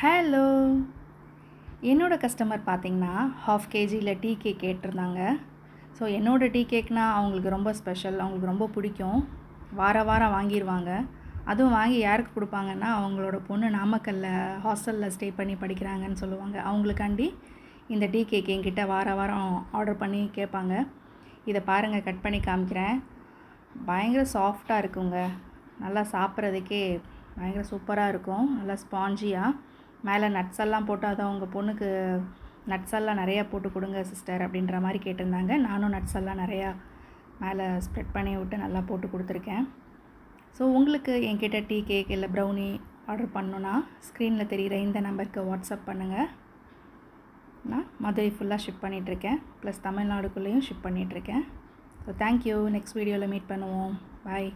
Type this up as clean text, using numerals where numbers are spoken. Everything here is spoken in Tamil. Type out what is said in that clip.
ஹலோ! என்னோட கஸ்டமர் பார்த்தீங்கன்னா, 1/2 கேஜில டீ கேக் கேட்டிருந்தாங்க. ஸோ என்னோட டீ கேக்னா அவங்களுக்கு ரொம்ப ஸ்பெஷல். அவங்களுக்கு ரொம்ப பிடிக்கும். வாரம் வாங்கிருவாங்க. அதுவும் வாங்கி யாருக்கு குடுப்பாங்கன்னா, அவங்களோட பொண்ணு நாமக்கல்ல ஹாஸ்டல்ல ஸ்டே பண்ணி படிக்கிறாங்கன்னு சொல்லுவாங்க. அவங்களுக்காண்டி இந்த டீ கேக் என்கிட்ட வாரம் ஆர்டர் பண்ணி கேட்பாங்க. இத பாருங்க, கட் பண்ணி காமிக்கிறேன். பயங்கர சாஃப்ட்டா இருக்குங்க. நல்லா சாப்பிட்றதுக்கே பயங்கர சூப்பரா இருக்கும். நல்லா ஸ்பாஞ்சியா. மேலே நட்ஸ் எல்லாம் போட்டு, அதான் உங்கள் பொண்ணுக்கு நட்ஸ் எல்லாம் நிறையா போட்டு கொடுங்க சிஸ்டர் அப்படின்ற மாதிரி கேட்டிருந்தாங்க. நானும் நட்ஸ் எல்லாம் நிறையா மேலே ஸ்ப்ரெட் பண்ணி விட்டு நல்லா போட்டு கொடுத்துருக்கேன். ஸோ உங்களுக்கு என்கிட்ட டீ கேக் இல்லை ப்ரௌனி ஆர்டர் பண்ணணுன்னா ஸ்க்ரீனில் தெரிகிற இந்த நம்பருக்கு வாட்ஸ்அப் பண்ணுங்கள். நான் மதுரை ஃபுல்லாக ஷிப் பண்ணிகிட்ருக்கேன். ப்ளஸ் தமிழ்நாடுக்குள்ளேயும் ஷிப் பண்ணிகிட்ருக்கேன். So thank you. நெக்ஸ்ட் வீடியோவில் மீட் பண்ணுவோம். பாய்.